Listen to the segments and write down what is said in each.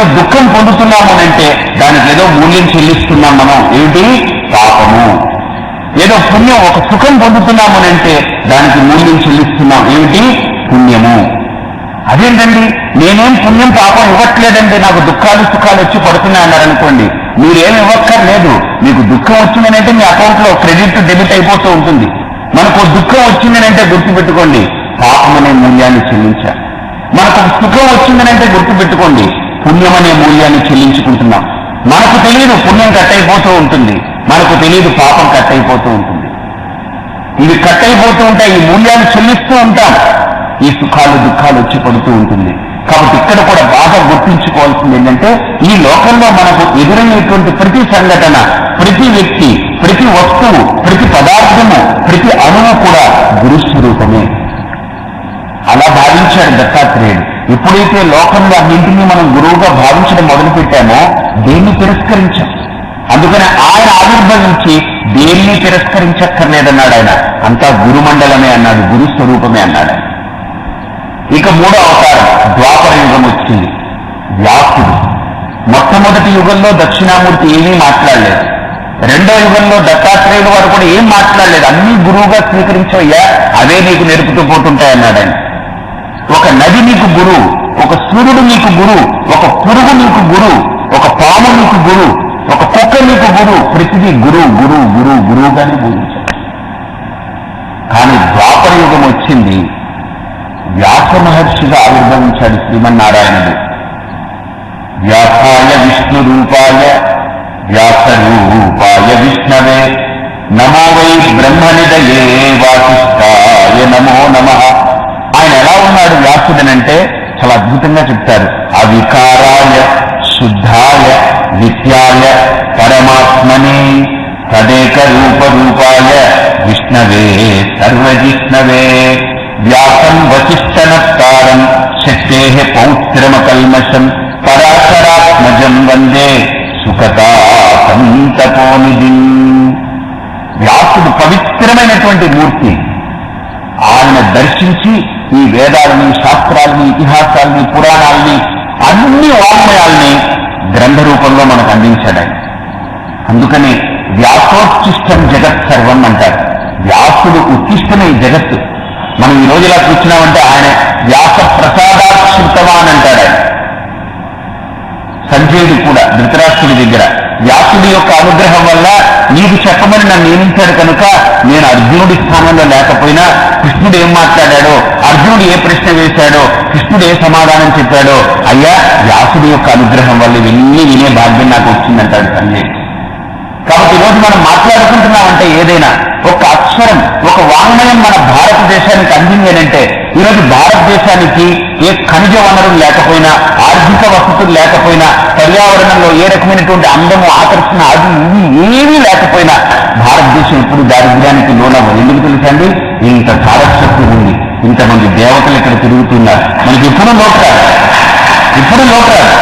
ఏదో దుఃఖం పొందుతున్నాము అంటే దానికి ఏదో మూల్యం చెల్లిస్తున్నాం మనం. ఏమిటి? పాపము. ఏదో పుణ్యం, ఒక సుఖం పొందుతున్నాము అంటే దానికి మూల్యం చెల్లిస్తున్నాం. ఏమిటి? పుణ్యము. అదేంటండి, నేనేం పుణ్యం పాపం ఇవ్వట్లేదండి, నాకు దుఃఖాలు సుఖాలు వచ్చి పడుతున్నాయి అన్నారనుకోండి, మీరేం ఇవ్వక్కర్లేదు. మీకు దుఃఖం వచ్చిందనంటే మీ అకౌంట్ లో క్రెడిట్ డెబిట్ అయిపోతూ ఉంటుంది. మనకు దుఃఖం వచ్చిందనంటే గుర్తుపెట్టుకోండి, పాపం అనే మూల్యాన్ని చెల్లించాలి. మనకు సుఖం వచ్చిందనంటే గుర్తుపెట్టుకోండి, పుణ్యం అనే మూల్యాన్ని చెల్లించుకుంటున్నాం. మనకు తెలియదు పుణ్యం కట్ అయిపోతూ ఉంటుంది, మనకు తెలియదు పాపం కట్ అయిపోతూ ఉంటుంది. ఇవి కట్ అయిపోతూ ఉంటాయి, ఈ మూల్యాన్ని చెల్లిస్తూ ఉంటాం. ఈ సుఖాలు దుఃఖాలు వచ్చి పడుతూ ఉంటుంది. కాబట్టి ఇక్కడ కూడా బాగా గుర్తించుకోవాల్సింది ఏంటంటే, ఈ లోకంలో మనకు ఎదురయ్యేటువంటి ప్రతి సంఘటన, ప్రతి వ్యక్తి, ప్రతి వస్తువు, ప్రతి పదార్థము, ప్రతి అణువు కూడా గురుస్వరూపమే. అలా భావించాడు దత్తాత్రేయుడు. ఎప్పుడైతే లోకంలో అన్నింటినీ మనం గురువుగా భావించడం మొదలుపెట్టామో దేన్ని తిరస్కరించాం. అందుకని ఆయన ఆవిర్భవించి దేన్ని తిరస్కరించక్కర్లేదన్నాడు. ఆయన అంతా గురుమండలమే అన్నాడు, గురు స్వరూపమే అన్నాడు. ఇక మూడో అవతారం ద్వాపర యుగం వచ్చింది. వ్యాసుడు. మొట్టమొదటి యుగంలో దక్షిణామూర్తి ఏమీ మాట్లాడలేదు. రెండో యుగంలో దత్తాత్రేయుడు వారు కూడా ఏం మాట్లాడలేదు. అన్ని గురువుగా స్వీకరించవయ్యా, అవే నీకు నేర్పుతూ పోతుంటాయన్నాడు ఆయన. ఒక నది నీకు గురువు, ఒక సూర్యుడు నీకు గురువు, ఒక పురుగు నీకు గురువు, ఒక పాము నీకు గురువు, ఒక కుక్క నీకు గురువు. ప్రతిదీ గురువు గురువు గురువు గురువుగానే బోధించారు. కానీ ద్వాపర యుగం వచ్చింది, వ్యాస మహర్షిగా ఆవిర్భవించాడు శ్రీమన్నారాయణుడు. వ్యాసాయ విష్ణు రూపాయ వ్యాస రూపాయ విష్ణవే నమో వై బ్రహ్మనిదయే వాసిష్ఠాయ నమో నమః. ఆయన ఎలా ఉన్నాడు వ్యాసుడనంటే చాలా అద్భుతంగా చెప్తారు. అవికారాయ శుద్ధాయ నిత్యాయ పరమాత్మనే తదేక రూపరూపాయ విష్ణవే సర్వజిష్ణవే వ్యాసం వశిష్ఠనత్కారం శక్తేః పౌత్రమకల్మషం పరాశరాత్మజం వందే సుఖతాపంతపోనిధిం. వ్యాసుడు పవిత్రమైనటువంటి మూర్తి. ఆయన దర్శించి ఈ వేదాలని, శాస్త్రాలని, ఇతిహాసాలని, పురాణాలని, అన్ని వాంగ్మయాల్ని గ్రంథ రూపంలో మనకు అందించాడు ఆయన. అందుకని వ్యాసోత్తిష్టం జగత్ సర్వం అంటారు. వ్యాసుడు ఉత్తిష్టమే ఈ జగత్తు. మనం ఈ రోజు ఇలా కూర్చున్నామంటే ఆయన వ్యాస ప్రసాదాశ్రితవాన్ అంటాడు ఆయన. సంజయుడు కూడా ధృతరాష్ట్రుడి దగ్గర వ్యాసుడి యొక్క అనుగ్రహం వల్ల నీకు చెప్పమని నన్ను నియమించాడు కనుక నేను అర్జునుడి స్థానంలో లేకపోయినా కృష్ణుడు ఏం మాట్లాడాడో, అర్జునుడు ఏ ప్రశ్న వేశాడో, కృష్ణుడు ఏ సమాధానం చెప్పాడో, అయ్యా వ్యాసుడి యొక్క అనుగ్రహం వల్ల ఇవన్నీ వినే భాగ్యం నాకు వచ్చిందంటాడు సంజయుడు. కాబట్టి ఈరోజు మనం మాట్లాడుకుంటున్నామంటే ఏదైనా ఒక అక్షరం, ఒక వాంగ్మయం మన భారతదేశానికి అందింది అంటే, ఈరోజు భారతదేశానికి ఏ ఖనిజ వనరులు లేకపోయినా, ఆర్థిక వసతులు లేకపోయినా, పర్యావరణంలో ఏ రకమైనటువంటి అందము, ఆకర్షణ, అది ఇది ఏమీ లేకపోయినా భారతదేశం ఇప్పుడు దారిద్ర్యానికి లోనవ్వదు. ఎందుకు తెలుసండి? ఇంత ధారశక్తి ఉంది, ఇంతమంది దేవతలు ఇక్కడ తిరుగుతున్నారు. మనకి ఇప్పుడు లోటురాదు, ఇప్పుడు లోటురాదు.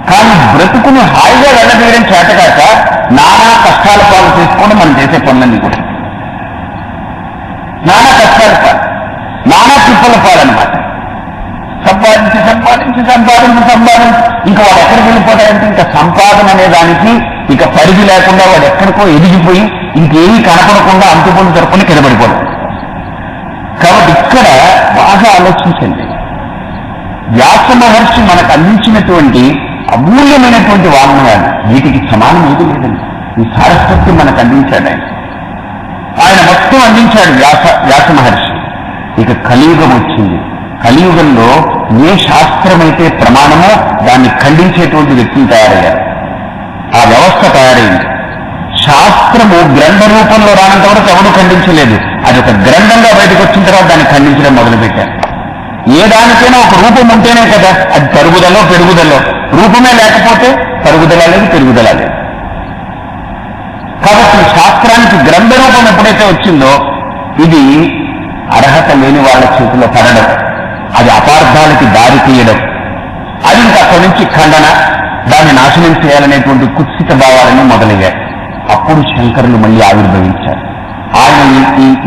కానీ బ్రతుకుని హాయిగా వెళ్ళవేయడం చేతకాక నానా కష్టాల పాలు చేసుకొని మనం చేసే పనులన్నీ కూడా నానా కష్టాల పాలు, నానా తిప్పల పాలన్నమాట. సంపాదించి సంపాదించి సంపాదించి సంపాదించి ఇంకా వాడు ఎక్కడికి వెళ్ళిపోతాడంటే, ఇంకా సంపాదన అనే దానికి ఇక పరిధి లేకుండా వాడు ఎక్కడికో ఎదిగిపోయి ఇంకేమీ కనపడకుండా అంతుపొందు జరుపుకొని కిందపడిపోతాడు. కాబట్టి ఇక్కడ బాగా ఆలోచించండి. వ్యాస మహర్షి మనకు అందించినటువంటి అమూల్యమైనటువంటి వాంగ్మయాలు వీటికి సమానం ఏది లేదండి. ఈ సారస్వత్యం మనకు అందించాడు ఆయన. ఆయన మొత్తం అందించాడు వ్యాస మహర్షి. ఇక కలియుగం వచ్చింది. కలియుగంలో ఏ శాస్త్రమైతే ప్రమాణమో దాన్ని ఖండించేటువంటి వ్యక్తులు తయారయ్యారు. ఆ వ్యవస్థ తయారైంది. శాస్త్రము గ్రంథ రూపంలో రానంత వరకు ఎవరు ఖండించలేదు. అది ఒక గ్రంథంగా బయటకు వచ్చిన తర్వాత దాన్ని ఖండించడం మొదలుపెట్టారు. ఏ దానికైనా ఒక రూపం ఉంటేనే కదా అది తరుగుదలో పెరుగుదలో. రూపమే లేకపోతే తరుగుదల లేదు, పెరుగుదల లేదు. కాబట్టి శాస్త్రానికి గ్రంథ రూపం ఎప్పుడైతే వచ్చిందో ఇది అర్హత లేని వాళ్ళ చేతిలో పడడం, అది అపార్థాలకి దారి తీయడం, అది ఇంకా అక్కడి నుంచి ఖండన, దాన్ని నాశనం చేయాలనేటువంటి కుత్సిత భావాలన్నీ మొదలయ్యాయి. అప్పుడు శంకరులు మళ్ళీ ఆవిర్భవించారు. ఆయన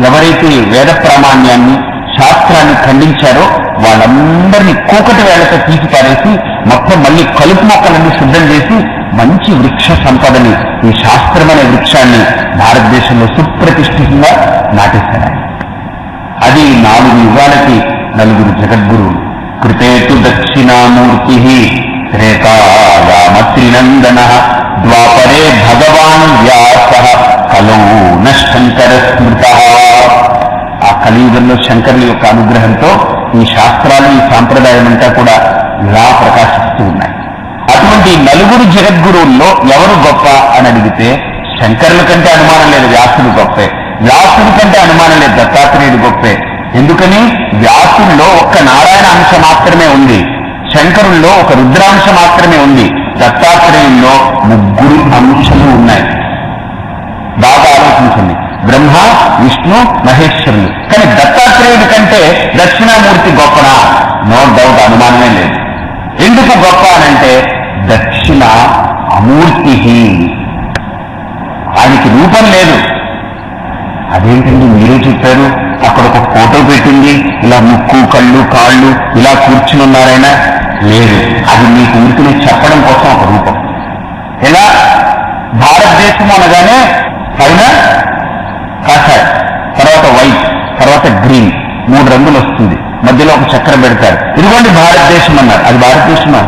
ఎవరైతే వేద ప్రామాణ్యాన్ని, శాస్త్రాన్ని ఖండించారో వాళ్ళందరినీ కూకటి వేళతో తీసి పారేసి మొత్తం మళ్ళీ కలుపు మొక్కలన్నీ శుద్ధం చేసి మంచి వృక్ష సంపదని, ఈ శాస్త్రమనే వృక్షాన్ని భారతదేశంలో సుప్రతిష్ఠితంగా నాటేశారు. అది 4 యుగాలకి 4 జగద్గురువులు. కృతేతు దక్షిణామూర్తి త్రేతాయామత్రినందన ద్వాపరే భగవాన్ వ్యాస కలో శంకర స్మృత. ఆ కలియుగంలో శంకరుల యొక్క అనుగ్రహంతో ఈ శాస్త్రాలు, ఈ సాంప్రదాయం అంతా కూడా ఇలా ప్రకాశిస్తూ ఉన్నాయి. అటువంటి 4 జగద్గురువుల్లో ఎవరు గొప్ప అని అడిగితే శంకరుల కంటే అనుమానం లేదు వ్యాసుడు గొప్పే, వ్యాసుడి కంటే అనుమానం లేదు దత్తాత్రేయుడు గొప్పే. ఎందుకని? వ్యాసుల్లో ఒక్క నారాయణ అంశ మాత్రమే ఉంది, శంకరుల్లో ఒక రుద్రాంశ మాత్రమే ఉంది, దత్తాత్రేయుల్లో 3 అంశాలు ఉన్నాయి. బాగా ఆలోచించండి. బ్రహ్మ, విష్ణు, మహేశ్వరులు. కానీ దత్తాత్రేయుడి కంటే దక్షిణామూర్తి గొప్పనా? నో డౌట్, అనుమానమే లేదు. ఎందుకు గొప్ప అనంటే దక్షిణ అమూర్తి, ఆయనకి రూపం లేదు. అదేంటండి మీరే చెప్పారు, అక్కడ ఒక ఫోటో పెట్టింది, ఇలా ముక్కు, కళ్ళు, కాళ్ళు ఇలా కూర్చుని ఉన్నారైనా? లేదు, అది మీకు ఊరికినే చెప్పడం కోసం ఒక రూపం. ఎలా? భారతదేశం అనగానే పైన కాషాయం, తర్వాత వైట్, తర్వాత గ్రీన్, 3 రంగులు వస్తుంది, మధ్యలో ఒక చక్రం పెడతారు. ఇదిగోండి భారతదేశం అన్నారు. అది భారతదేశమా?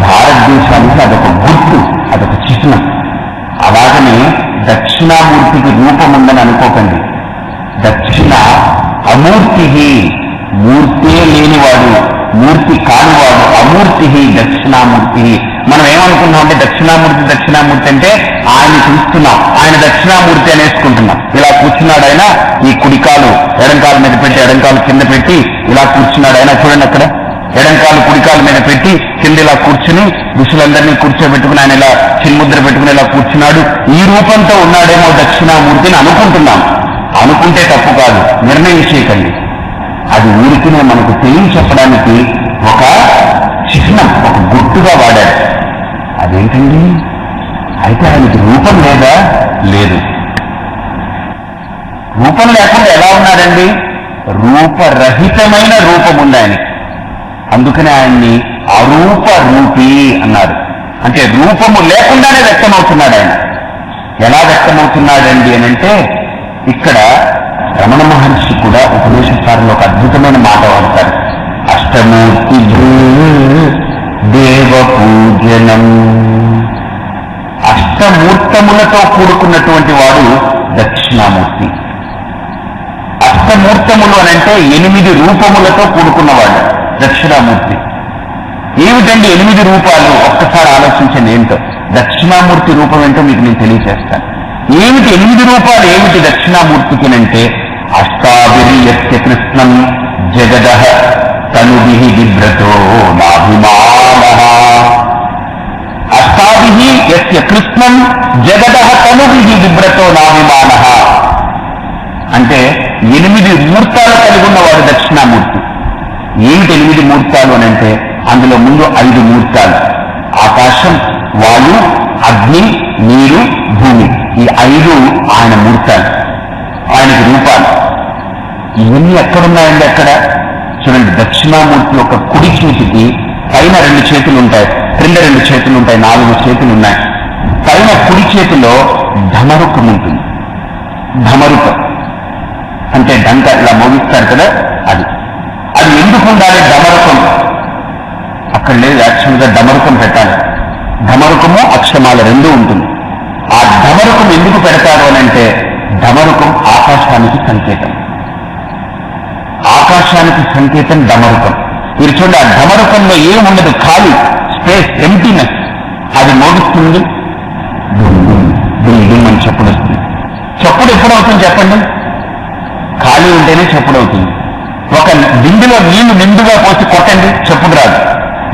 భారతదేశానికి అదొక గుర్తు, అదొక చిహ్నం. అలాగనే దక్షిణామూర్తికి రూపం ఉందని అనుకోకండి. దక్షిణ అమూర్తి, మూర్తే లేనివాడు, మూర్తి కానివాడు, అమూర్తి దక్షిణామూర్తి. మనం ఏమనుకున్నాం అంటే దక్షిణామూర్తి అంటే ఆయన చూస్తున్నాం, ఆయన దక్షిణామూర్తి అనేసుకుంటున్నాం. ఇలా కూర్చున్నాడు ఆయన, ఈ కుడికాలు ఎడంకాలు మీద పెట్టి ఎడంకాలు కింద పెట్టి ఇలా కూర్చున్నాడు ఆయన. చూడండి అక్కడ ఎడంకాలు కుడికాలు మీద పెట్టి కింద ఇలా కూర్చుని ఋషులందరినీ కూర్చోబెట్టుకుని ఆయన ఇలా చిన్ముద్ర పెట్టుకుని ఇలా కూర్చున్నాడు. ఈ రూపంతో ఉన్నాడేమో దక్షిణామూర్తిని అనుకుంటున్నాం. అనుకుంటే తప్పు కాదు, నిర్ణయం చేయకండి. అది ఊరికినే మనకు తెలియచెప్పడానికి ఒక చిహ్నం, ఒక గుర్తుగా వాడాడు. అదేంటండి? అయితే ఆయనకి రూపం లేదా? లేదు. రూపం లేకుండా ఎలా ఉన్నాడండి? రూపరహితమైన రూపం ఉంది ఆయనకి. అందుకనే ఆయన్ని అరూప రూపి అన్నారు. అంటే రూపము లేకుండానే వ్యక్తమవుతున్నాడు ఆయన. ఎలా వ్యక్తమవుతున్నాడండి అని అంటే, ఇక్కడ రమణ మహర్షి కూడా ఉపదేశసారంలో ఒక అద్భుతమైన మాట వాడతారు. అష్టమూర్తి దేవ పూజనం. అష్టమూర్తములతో కూడుకున్నటువంటి వాడు దక్షిణామూర్తి. అష్టమూర్తములు అనంటే 8 రూపములతో కూడుకున్నవాడు దక్షిణామూర్తి. ఏమిటండి 8 రూపాలు? ఒక్కసారి ఆలోచించండి. ఏంటో దక్షిణామూర్తి రూపం ఏంటో మీకు నేను తెలియజేస్తాను. ఏమిటి 8 రూపాలు? ఏమిటి దక్షిణామూర్తికి అంటే, అష్టాభిర్యస్య కృష్ణం జగదః తనుభిః బిభ్రతో నాభిమానః. అష్టాభిః యస్య కృష్ణం జగదః తనుభిః బిభ్రతో నాభిమానః. అంటే 8 మూర్తాలు కలిగి ఉన్నవాడు దక్షిణామూర్తి. ఏమిటి 8 మూర్తాలు అని అంటే, అందులో ముందు 5 మూర్తాలు: ఆకాశం, వాయు, అగ్ని, నీరు, భూమి. ఈ 5 ఆయన మూర్తాలు, ఆయనకి రూపాలు. ఇవన్నీ ఎక్కడున్నాయండి? అక్కడ చూడండి. దక్షిణామూర్తి యొక్క కుడి చేతికి పైన 2 చేతులు ఉంటాయి, క్రింద 2 చేతులు ఉంటాయి, 4 చేతులు ఉన్నాయి. పైన కుడి చేతిలో ధమరుకం ఉంటుంది. ధమరుకం అంటే డంక ఇలా మోగిస్తారు కదా, అది ఎందుకు ఉండాలి? డమరుకం అక్కడ లేదు, యాక్చువల్గా డమరుకం పెట్టాలి. ఢమరుకము అక్షమాల 2 ఉంటుంది. ఆ ఢమరుకం ఎందుకు పెడతారు అని అంటే, ఢమరుకం ఆకాశానికి సంకేతం. ఆకాశానికి సంకేతం డమరుకం. మీరు చూడండి, ఆ ఢమరుకంలో ఏముండదు, ఖాళీ స్పేస్, ఎంటీనెస్. అది మోగిస్తుంది, దుమ్ అని చప్పుడు వస్తుంది. చప్పుడు ఎప్పుడవుతుంది చెప్పండి? ఖాళీ ఉంటేనే చప్పుడు అవుతుంది. ఒక బిందులో నీళ్లు నిండుగా పోసి కొట్టండి, చప్పుడు రాదు.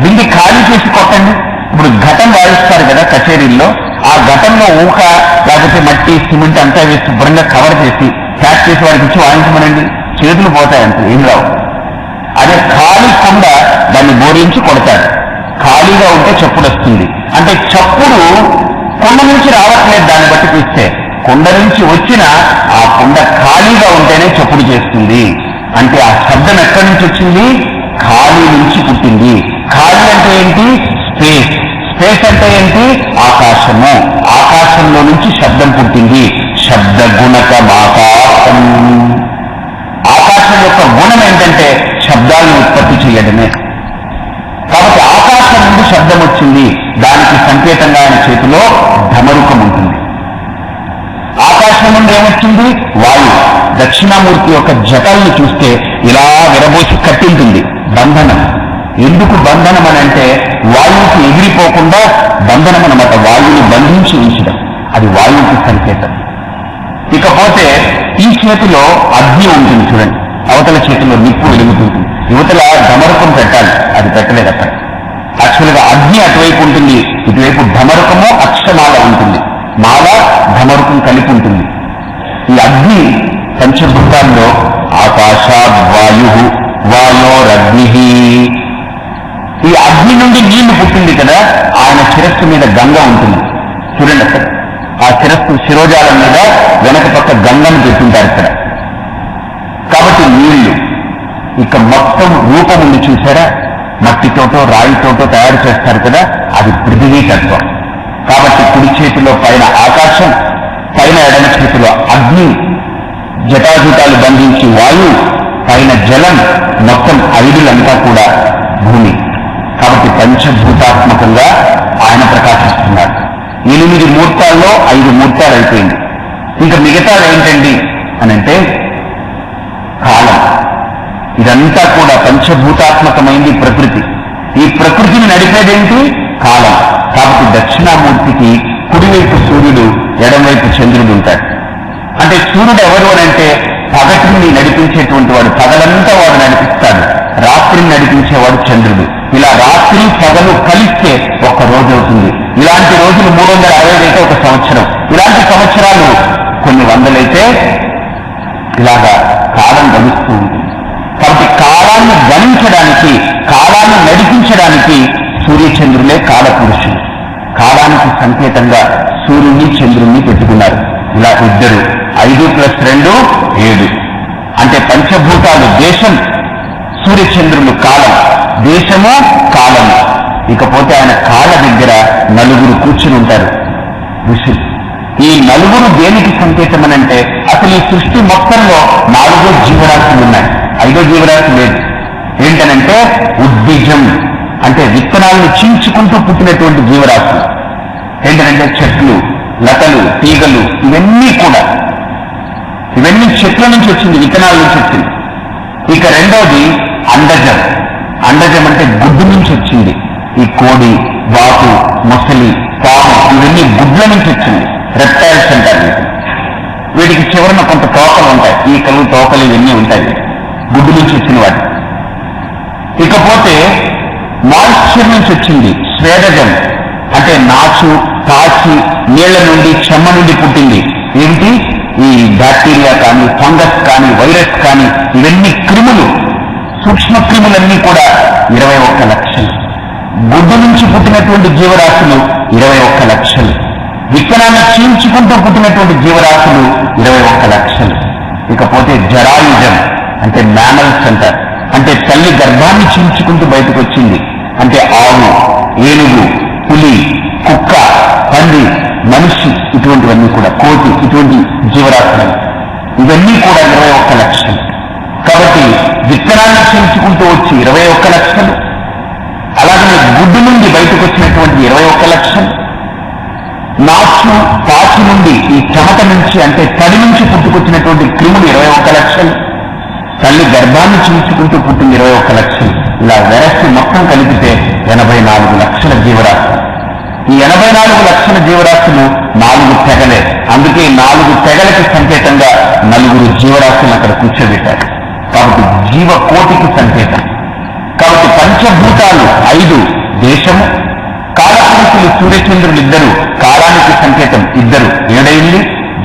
బింది ఖాళీ చేసి కొట్టండి. ఇప్పుడు ఘటం వాయిస్తారు కదా కచేరీల్లో, ఆ ఘటంలో ఊక లేకపోతే మట్టి, సిమెంట్ అంతా వేసి శుభ్రంగా కవర్ చేసి ప్యాక్ చేసి వాడికి ఇచ్చి వాయించమనండి, చేతులు పోతాయంటే ఏం రావు. అదే ఖాళీ కొండ దాన్ని బోరించి కొడతారు. ఖాళీగా ఉంటే చప్పుడు వస్తుంది. అంటే చప్పుడు కొండ నుంచి రావట్లేదు. దాన్ని బట్టి చూస్తే కొండ నుంచి వచ్చిన ఆ కొండ ఖాళీగా ఉంటేనే చప్పుడు చేస్తుంది. అంటే ఆ శబ్దం ఎక్కడి నుంచి వచ్చింది? ఖాళీ నుంచి పుట్టింది. ఖాళీ అంటే ఏంటి? స్పేస్. స్పేస్ అంటే ఏంటి? ఆకాశము. ఆకాశంలో నుంచి శబ్దం పుట్టింది. శబ్ద గుణకమాకాశం. ఆకాశం యొక్క గుణం ఏంటంటే శబ్దాలను ఉత్పత్తి చేయడమే. కాబట్టి ఆకాశం నుండి శబ్దం వచ్చింది. దానికి సంకేతంగా ఆయన చేతిలో ఢమరుకం ఉంటుంది. ఆకాశం నుండి ఏమొచ్చింది? వాయువు. దక్షిణామూర్తి యొక్క జటాలను చూస్తే ఇలా విరబోసి కట్టింటుంది. బంధనం. ఎందుకు బంధనం అని అంటే వాయువుకి ఎగిరిపోకుండా బంధనం అన్నమాట. వాయువుని బంధించి ఉంచడం, అది వాయువుకి సంకేతం. ఇకపోతే ఈ చేతిలో అగ్ని ఉంటుంది చూడండి, అవతల చేతిలో నిప్పు వెలుగుతుంటుంది. యువతల ఢమరుకం పెట్టాలి, అది పెట్టలేదు అక్కడ. యాక్చువల్గా అగ్ని అటువైపు ఉంటుంది, ఇటువైపు ఢమరుకము అక్షమాల ఉంటుంది. మాల ఢమరుకం కలిపి ఉంటుంది. ఈ అగ్ని పంచభూతాల్లో ఆకాశాద్ వాయు వాయోరగ్ని. ఈ అగ్ని నుండి నీళ్లు పుట్టింది కదా, ఆయన శిరస్సు మీద గంగ ఉంటుంది చూడండి. అక్కడ ఆ శిరస్సు శిరోజాలం మీద వెనక పక్క గంగను పెట్టుంటారు ఇక్కడ. కాబట్టి నీళ్లు. ఇక మొత్తం రూపం ఉంది చూసారా, మట్టితోటో రాయితోటో తయారు చేస్తారు కదా, అది పృథివీ తత్వం. కాబట్టి కుడి చేతిలో పైన ఆకాశం, పైన ఎడమ చేతిలో అగ్ని, జటాజుటాలు బంధించి వాయువు, పైన జలం, మొత్తం ఐదులంతా కూడా భూమి. కాబట్టి పంచభూతాత్మకంగా ఆయన ప్రకాశిస్తున్నారు. 8 మూర్తాల్లో 5 మూర్తాలు అయిపోయింది. ఇంకా మిగతాది ఏంటండి అనంటే కాలం. ఇదంతా కూడా పంచభూతాత్మకమైంది ప్రకృతి. ఈ ప్రకృతిని నడిపేదేంటి? కాలం. కాబట్టి దక్షిణామూర్తికి కుడివైపు సూర్యుడు, ఎడమవైపు చంద్రుడు ఉంటాడు. అంటే సూర్యుడు ఎవరు అనంటే పగటిని నడిపించేటువంటి వాడు, పగలంతా వాడు నడిపిస్తాడు. రాత్రిని నడిపించేవాడు చంద్రుడు. ఇలా రాత్రి పగలు కలిస్తే ఒక్క రోజు అవుతుంది. ఇలాంటి రోజులు 365 అయితే ఒక సంవత్సరం. ఇలాంటి సంవత్సరాలు కొన్ని వందలైతే ఇలాగా కాలం గడుస్తూ ఉంటుంది. కాబట్టి కాలాన్ని గణించడానికి, కాలాన్ని నడిపించడానికి సూర్యచంద్రులే కాలపురుషులు. కాలానికి సంకేతంగా సూర్యుని చంద్రుణ్ణి పెట్టుకున్నారు. ఇలా ఇద్దరు. 5 + 2 7. అంటే పంచభూతాలు దేశం, సూర్యచంద్రులు కాలం. దేశము కాలము. ఇకపోతే ఆయన కాళ్ళ దగ్గర 9 కూర్చుని ఉంటారు ఋషులు. ఈ 9 దేనికి సంకేతం అనంటే అసలు ఈ సృష్టి మొత్తంలో 4 జీవరాశులు ఉన్నాయి, 5వ జీవరాశి లేదు. ఏంటనంటే ఉద్బీజం, అంటే విత్తనాలను చీల్చుకుంటూ పుట్టినటువంటి జీవరాశులు. ఏంటంటే చెట్లు, లతలు, తీగలు, ఇవన్నీ కూడా, ఇవన్నీ చెట్ల నుంచి వచ్చింది, విత్తనాల నుంచి వచ్చింది. ఇక రెండోది అండజం. అండజం అంటే గుడ్డు నుంచి వచ్చింది. ఈ కోడి, బాతు, మొసలి, పాము, ఇవన్నీ గుడ్ల నుంచి వచ్చింది. రెప్టైల్స్ అంటారు. వీటికి చివరన కొంత తోకలు ఉంటాయి, ఈకలు, తోకలు ఇవన్నీ ఉంటాయి, గుడ్డు నుంచి వచ్చిన వాటి. ఇకపోతే మాయిశ్చర్ నుంచి వచ్చింది స్వేదజం. అంటే నాచు, పాచి, నీళ్ల నుండి, చెమ్మ నుండి పుట్టింది. ఏమిటి? ఈ బ్యాక్టీరియా కానీ, ఫంగస్ కానీ, వైరస్ కానీ, ఇవన్నీ క్రిములు, సూక్ష్మ క్రిములన్నీ కూడా 21 లక్షలు. గుడ్డు నుంచి పుట్టినటువంటి జీవరాశులు 21 లక్షలు. విత్తనాన్ని చీల్చుకుంటూ పుట్టినటువంటి జీవరాశులు 21 లక్షలు. ఇకపోతే జరాయుజం అంటే మ్యామల్స్ అంటారు. అంటే తల్లి గర్భాన్ని చీల్చుకుంటూ బయటకు వచ్చింది. అంటే ఆవు, ఏనుగు, పులి, కుక్క, పంది, మనిషి, ఇటువంటివన్నీ కూడా, కోతి, ఇటువంటి జీవరాశులు ఇవన్నీ కూడా 21 లక్షలు. కాబట్టి విత్తనాన్ని చీల్చుకుంటూ వచ్చి 21 లక్షలు. అలాగే గుడ్డు నుండి బయటకు వచ్చినటువంటి 21 లక్షలు. నాచు, పాచి నుండి, ఈ చెమట నుంచి అంటే తడి నుంచి పుట్టుకొచ్చినటువంటి క్రిములు 21 లక్షలు. తల్లి గర్భాన్ని చీల్చుకుంటూ పుట్టింది 21 లక్షలు. ఇలా వెరసి మొత్తం కలిపితే 84 లక్షల జీవరాశులు. ఈ 84 లక్షల జీవరాశులు 4 తెగలే. అందుకే 4 తెగలకి సంకేతంగా 9 జీవరాశులను అక్కడ కూర్చోబెట్టారు. కాబట్టి జీవకోటికి సంకేతం. కాబట్టి పంచభూతాలు 5 దేశము, కాలపురుషులు సూర్యచంద్రులు 2 కాలానికి సంకేతం 2 7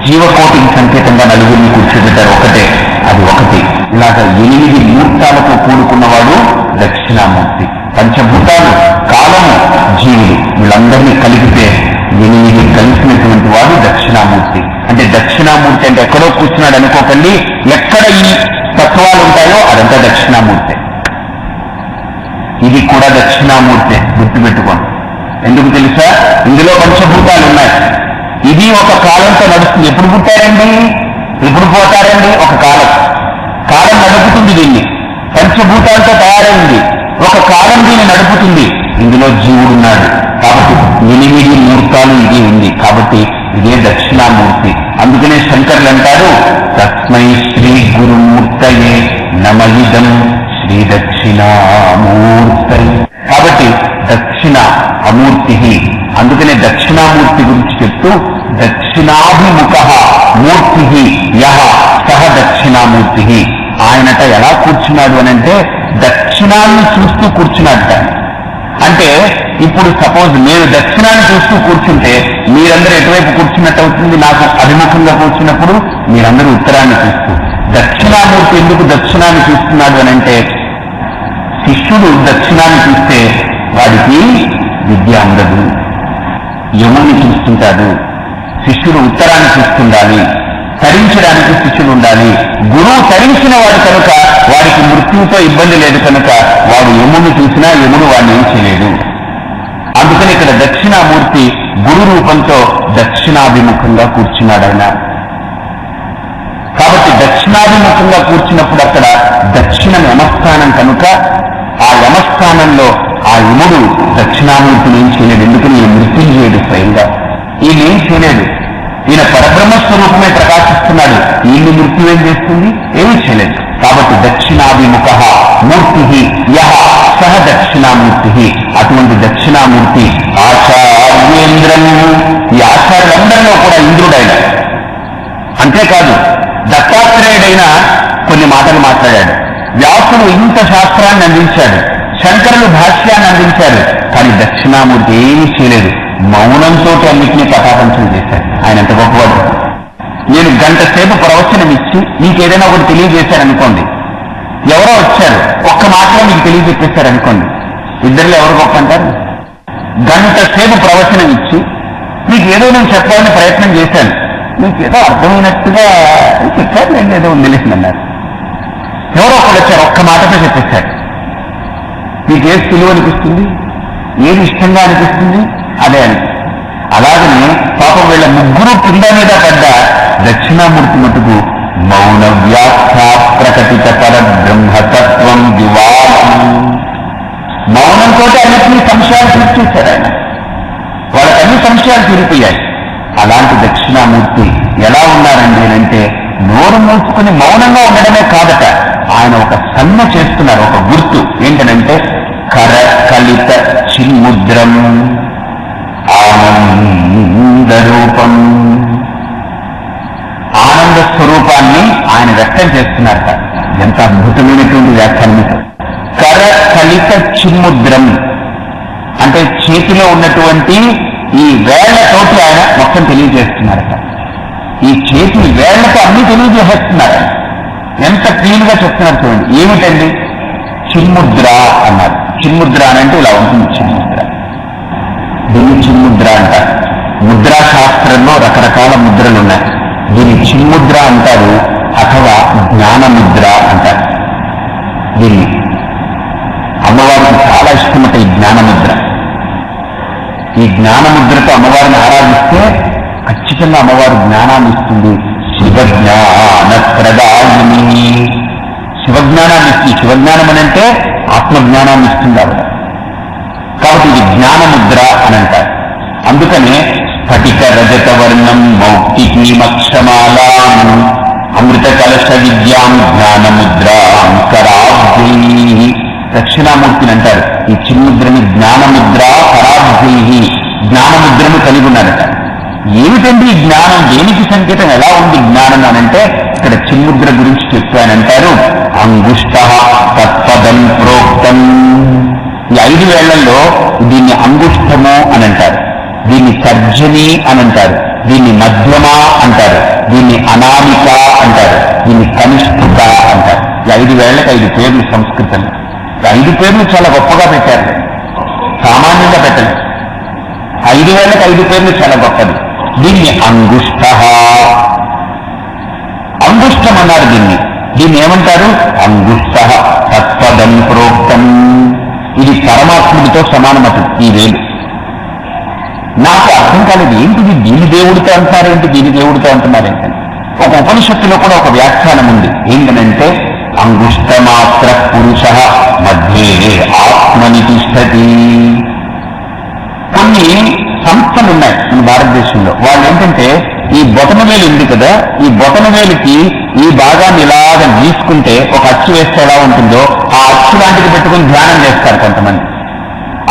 జీవకోటికి సంకేతంగా 9 కూర్చోబెట్టారు. ఒకటే, అది ఒకటి. ఇలాగా 8 మూర్తాలతో కూడుకున్నవాడు దక్షిణామూర్తి. పంచభూతాలు, కాలము, జీవులు, వీళ్ళందరినీ కలిపితే 8 కలిసినటువంటి వాడు దక్షిణామూర్తి. అంటే దక్షిణామూర్తి అంటే ఎక్కడో కూర్చున్నాడు అనుకోకండి. ఎక్కడ ఈ తత్వాలు ఉంటాయో అదంతా దక్షిణామూర్తి. ఇది కూడా దక్షిణామూర్తి, గుర్తుపెట్టుకోండి. ఎందుకు తెలుసా? ఇందులో పంచభూతాలు ఉన్నాయి. ఇది ఒక కాలంతో నడుస్తుంది. ఎప్పుడు పుట్టారండి, ఎప్పుడు పోతారండి? ఒక కాలం. కాలం నడుపుతుంది దీన్ని. పంచభూతాలతో తయారైంది. ఒక కాలం దీన్ని నడుపుతుంది. ఇందులో జీవుడున్నాడు. కాబట్టి ఎనిమిది మూర్తాలు ఇది ఉంది. కాబట్టి ఇదే దక్షిణామూర్తి. అందుకనే శంకర్లు అంటారు, తస్మై శ్రీ గురుమూర్తయే నమ ఇదం శ్రీ దక్షిణామూర్తయే. కాబట్టి దక్షిణ అమూర్తి. అందుకనే దక్షిణామూర్తి గురించి చెప్తూ దక్షిణాభిముఖ మూర్తి యహ సహ దక్షిణామూర్తి. ఆయనట ఎలా కూర్చున్నాడు అనంటే దక్షిణాన్ని చూస్తూ కూర్చున్నాడట. అంటే ఇప్పుడు సపోజ్ నేను దక్షిణాన్ని చూస్తూ కూర్చుంటే మీరందరూ ఎటువైపు కూర్చున్నట్టు అవుతుంది? నాకు అభిముఖంగా కూర్చున్నప్పుడు మీరందరూ ఉత్తరాన్ని చూస్తూ. దక్షిణామూర్తి ఎందుకు దక్షిణాన్ని చూస్తున్నాడు అనంటే శిష్యుడు దక్షిణాన్ని చూస్తే వాడికి విద్య అందదు, యముని చూస్తుంటాడు. శిష్యుడు ఉత్తరాన్ని చూస్తుండాలి. తరించడానికి శిష్యుడు ఉండాలి. గురువు తరించిన వాడు కనుక వాడికి మృత్యువుతో ఇబ్బంది లేదు కనుక వాడు యముని చూసినా యముడు వాడిని ఏం చేయలేడు. అందుకని ఇక్కడ దక్షిణామూర్తి గురు రూపంతో దక్షిణాభిముఖంగా కూర్చున్నాడు ఆయన. కాబట్టి దక్షిణాభిముఖంగా కూర్చున్నప్పుడు అక్కడ దక్షిణ యమస్థానం కనుక ఆ యమస్థానంలో ఆ యముడు దక్షిణామూర్తిని ఏం చేయలేడు. ఎందుకని ఈయన మృత్యుంజయుడు స్వయంగా. ఈయన ఏం చేయలేడు. ఈయన పరబ్రహ్మ స్వరూపమే ప్రకాశిస్తున్నాడు. ఈయన్ని మృత్యు ఏం చేస్తుంది? ఏమీ చేయలేదు. కాబట్టి దక్షిణాభిముఖ మూర్తి యహ సహ దక్షిణామూర్తి. అటువంటి దక్షిణామూర్తి ఆచార్యేంద్రం. ఈ ఆచార్యులందరిలో కూడా ఇంద్రుడైన. అంతేకాదు దత్తాత్రేయుడైన కొన్ని మాటలు మాట్లాడాడు. వ్యాసుడు ఇంత శాస్త్రాన్ని అందించాడు. శంకరులు భాష్యాన్ని అందించారు. కానీ దక్షిణామూర్తి ఏమీ చేయలేదు. మౌనంతో అన్నింటినీ కథాపంచం చేశాడు. ఆయన ఎంత గొప్పవాడు. నేను గంట సేపు ప్రవచనం ఇచ్చి మీకు ఏదైనా ఒకటి తెలియజేశారనుకోండి, ఎవరో వచ్చారు ఒక్క మాటలో మీకు తెలియజెప్పేశారనుకోండి, ఇద్దరిలో ఎవరు గొప్ప అంటారు? గంట సేపు ప్రవచనం ఇచ్చి మీకు ఏదో నేను చెప్పాలని ప్రయత్నం చేశాను, మీకు ఏదో అర్థమైనట్టుగా చెప్పారు, నేను ఏదో తెలిసిందన్నారు. ఎవరో ఒకరు వచ్చారు ఒక్క మాటతో చెప్పేశారు. మీకు ఏది సులువు అనిపిస్తుంది? ఏది ఇష్టంగా అనిపిస్తుంది? అదే అని. అలాగనే పాపం వీళ్ళ ముగ్గురు కింద మీద పడ్డ దక్షిణామూర్తి మటుకు మౌన వ్యాఖ్యా ప్రకటిత పర బ్రహ్మతత్వం వివాహం. మౌనంతో అన్నింటినీ సంశయాలు తీర్చేశారు ఆయన. వాళ్ళకి అన్ని సంశయాలు తీరిపోయాయి. అలాంటి దక్షిణామూర్తి ఎలా ఉన్నారండి అంటే నోరు మూసుకుని మౌనంగా ఉండడమే కాదట, ఆయన ఒక సన్న చేస్తున్నారు. ఒక గుర్తు ఏంటనంటే కర కలిత చిన్ముద్రం ఆనంద రూపం. ఆనంద స్వరూపాన్ని ఆయన వ్యక్తం చేస్తున్నారట. ఎంత అద్భుతమైనటువంటి వ్యాఖ్యానం. కర కలిత చిన్ముద్రం అంటే చేతిలో ఉన్నటువంటి ఈ వేళ్లతోటి ఆయన మొత్తం తెలియజేస్తున్నారట. ఈ చేతి వేళ్లతో అన్ని తెలియజేసేస్తున్నారు. ఎంత క్లీన్ గా చెప్తున్నారు చూడండి. ఏమిటండి? చిన్ముద్ర అన్నారు. చిన్ముద్ర అని అంటే ఇలా ఉంటుంది. చిన్ముద్ర, దీన్ని చిన్ముద్ర అంటారు. ముద్రా శాస్త్రంలో రకరకాల ముద్రలు ఉన్నాయి. దీన్ని చిన్ముద్ర అంటారు, అథవా జ్ఞానముద్ర అంటారు. దీన్ని అమ్మవారికి చాలా ఇష్టమట ఈ జ్ఞానముద్ర. ఈ జ్ఞానముద్రతో అమ్మవారిని ఆరాధిస్తే ఖచ్చితంగా అమ్మవారు జ్ఞానాన్ని ఇస్తుంది. శివజ్ఞాన ప్రదాయిని. శివజ్ఞానాన్ని ఇస్తుంది. శివజ్ఞానం అని అంటే ఆత్మజ్ఞానాన్ని ఇస్తుంది ఆవిడ. కాబట్టి ఇది జ్ఞానముద్ర అని అంటారు. అందుకనే స్ఫటిక రజత వర్ణం మౌక్తికీమక్షమాలాం అమృత కలశ విద్యాం జ్ఞానముద్రాం కరాబ్జై. దక్షిణామూర్తిని అంటారు. ఈ చిన్ముద్రని జ్ఞానముద్ర కరాబ్జై, జ్ఞానముద్రను కలిగి ఉన్నారట. ఏమిటండి ఈ జ్ఞానం? దేనికి సంకేతం? ఎలా ఉంది జ్ఞానం అనంటే ఇక్కడ చిన్ముద్ర గురించి చెప్పానంటారు. అంగుష్ట తత్పదం ప్రోక్తం. ఈ 5 వేళ్లలో దీన్ని అంగుష్టము అని అంటారు, దీన్ని తర్జని అని అంటారు, దీన్ని మధ్యమ అంటారు, దీన్ని అనామిక అంటారు, దీన్ని కనిష్ఠిక అంటారు. ఈ 5 వేళ్లకు 5 పేర్లు సంస్కృతంలో. ఈ 5 పేర్లు చాలా గొప్పగా పెట్టారు, సామాన్యంగా పెట్టలేదు. 5 వేళ్లకు 5 పేర్లు చాలా గొప్పది. దీన్ని అంగుష్ట, అంగుష్టం అన్నారు. దీన్ని ఏమంటారు? అంగుష్ట తత్పదం ప్రోక్తం. ఇది పరమాత్ముడితో సమానమట ఈ వేలు. నాకు అర్థం కాలేదు, ఏంటిది దీని దేవుడితో అంటారేంటి, దీని దేవుడితో అంటున్నారేంటని. ఒక ఉపనిషత్తులో కూడా ఒక వ్యాఖ్యానం ఉంది, ఏంటంటే అంగుష్టమాత్ర పురుష మధ్యే ఆత్మని తిష్టతి. కొన్ని సంస్థలు ఉన్నాయి మన భారతదేశంలో, వాళ్ళు ఏంటంటే ఈ బొటనవేలు ఉంది కదా, ఈ బొటనవేలుకి ఈ భాగాన్ని ఇలాగా గీసుకుంటే ఒక అచ్చు వేస్తే ఎలా ఉంటుందో ఆ అచ్చు లాంటిది పెట్టుకుని ధ్యానం చేస్తారు కొంతమంది.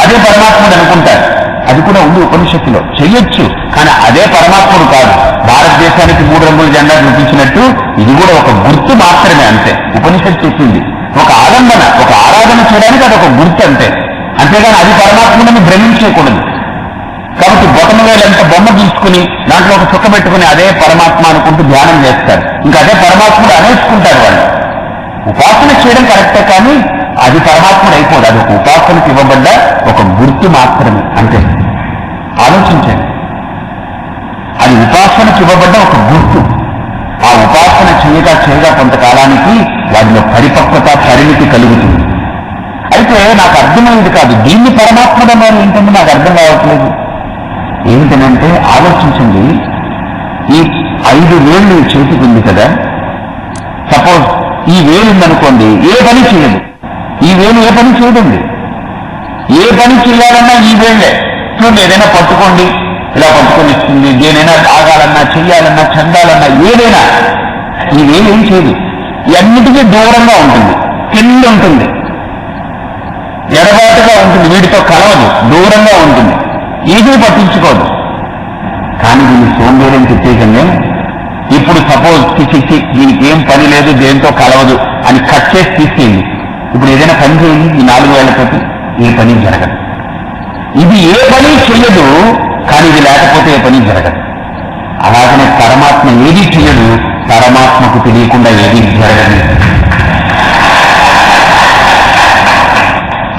అదే పరమాత్ముడు అనుకుంటారు. అది కూడా ఉంది ఉపనిషత్తులో, చెయ్యొచ్చు, కానీ అదే పరమాత్ముడు కాదు. భారతదేశానికి 3 రంగుల జెండా చూపించినట్టు ఇది కూడా ఒక గుర్తు మాత్రమే, అంతే. ఉపనిషత్తు చెప్పింది ఒక ఆలంబన, ఒక ఆరాధన చేయడానికి అది ఒక గుర్తు అంతే, అంతేగాని అది పరమాత్ముడిని భ్రమించకూడదు. కాబట్టి బొటనవేలంతా బొమ్మ గీసుకుని దాంట్లో ఒక చుక్క పెట్టుకుని అదే పరమాత్మ అనుకుంటూ ధ్యానం చేస్తారు. ఇంకా అదే పరమాత్ముడు అనేసుకుంటారు వాళ్ళు. ఉపాసన చేయడం కరెక్టే, కానీ అది పరమాత్ముడు అయిపోదు. అది ఒక ఉపాసనకు ఇవ్వబడ్డ ఒక గుర్తు మాత్రమే, అంతే. ఆలోచించండి, అది ఉపాసనకు ఇవ్వబడ్డ ఒక గుర్తు. ఆ ఉపాసన చేయగా కొంతకాలానికి వాటిలో పరిపక్వత, పరిమితి కలుగుతుంది. అయితే నాకు అర్థమైంది కాదు, దీన్ని పరమాత్ముడు అన్నారు ఏంటంటే నాకు అర్థం కావట్లేదు. ఏమిటనంటే ఆలోచించండి, ఈ 5 వేళ్ళు చేతికి ఉంది కదా, సపోజ్ ఈ వేలు ఉందనుకోండి, ఏ పని చేయదు. ఈ వేలు ఏ పని చేయదండి. ఏ పని చేయాలన్నా ఈ వేళ్లే. చూడండి, ఏదైనా పట్టుకోండి, ఇలా పట్టుకొని ఇస్తుంది. దేనైనా ఆగాలన్నా, చెయ్యాలన్నా, చందాలన్నా, ఏదైనా ఈ వేలు ఏం చేయదు. అన్నిటికీ దూరంగా ఉంటుంది, కింద ఉంటుంది, ఎడబాటుగా ఉంటుంది, వీటితో కలవదు, దూరంగా ఉంటుంది, ఏదీ పట్టించుకోదు. కానీ దీన్ని సోంబేరం చెప్పేకంగా ఇప్పుడు సపోజ్ దీనికి ఏం పని లేదు, దేంతో కలవదు అని కట్ చేసి తీసుకెళ్ళి ఇప్పుడు ఏదైనా పని చేయండి, ఈ 4 వేళ్లతోటి ఏ పని జరగదు. ఇది ఏ పని చెయ్యదు, కానీ ఇది లేకపోతే ఏ పని జరగదు. అలాగనే పరమాత్మ ఏది చెయ్యడు, పరమాత్మకు తెలియకుండా ఏది జరగదు.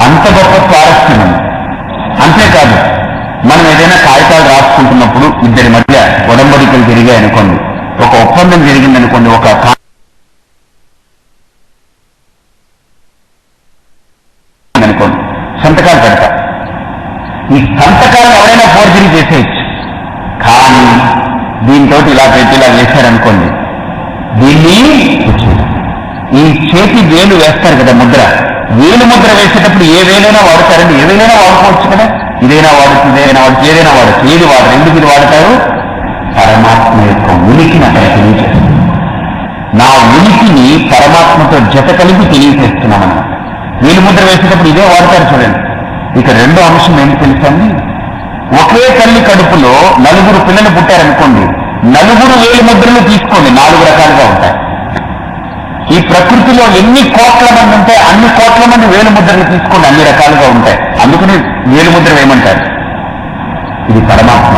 అంత గొప్ప స్వారస్యం. అంతేకాదు, మనం ఏదైనా కాగితాలు రాసుకుంటున్నప్పుడు ఇద్దరి మధ్య ఒడంబడికలు జరిగాయి అనుకోండి, ఒక ఒప్పందం జరిగిందనుకోండి, ఒక అనుకోండి, సంతకాలు పెడతారు. ఈ సంతకాలు ఎవరైనా ఫోర్జరీ చేసేయచ్చు, కానీ దీంతో ఇలా పెట్టి ఇలా వేశారనుకోండి, దీన్ని ఈ చేతి వేలు వేస్తారు కదా ముద్ర, వేలు ముద్ర వేసేటప్పుడు ఏ వేలైనా వాడతారండి, ఏ వేలైనా వాడుకోవచ్చు కదా. ఇదైనా వాడుతుంది, ఏదైనా వాడుతుంది, ఏదైనా వాడచ్చు. ఏది వాడరు, ఎందుకు ఇది వాడతారు? పరమాత్మ యొక్క ఉనికిని అక్కడ తెలియజేస్తుంది. నా ఉనికిని పరమాత్మతో జత కలిపి తెలియజేస్తున్నామన్నమాట. వేలు ముద్ర వేసేటప్పుడు ఇదే వాడతారు చూడండి. ఇక రెండో అంశం ఏంటి తెలుసండి, ఒకే తల్లి కడుపులో 4 పిల్లలు పుట్టారనుకోండి, 4 వేలు ముద్రలు తీసుకోండి, 4 రకాలుగా ఉంటాయి. ఈ ప్రకృతిలో ఎన్ని కోట్ల మంది ఉంటే అన్ని కోట్ల మంది వేలు ముద్రలు తీసుకోండి, అన్ని రకాలుగా ఉంటాయి. అందుకని వేలు ముద్ర వేయమంటారు. ఇది పరమాత్మ.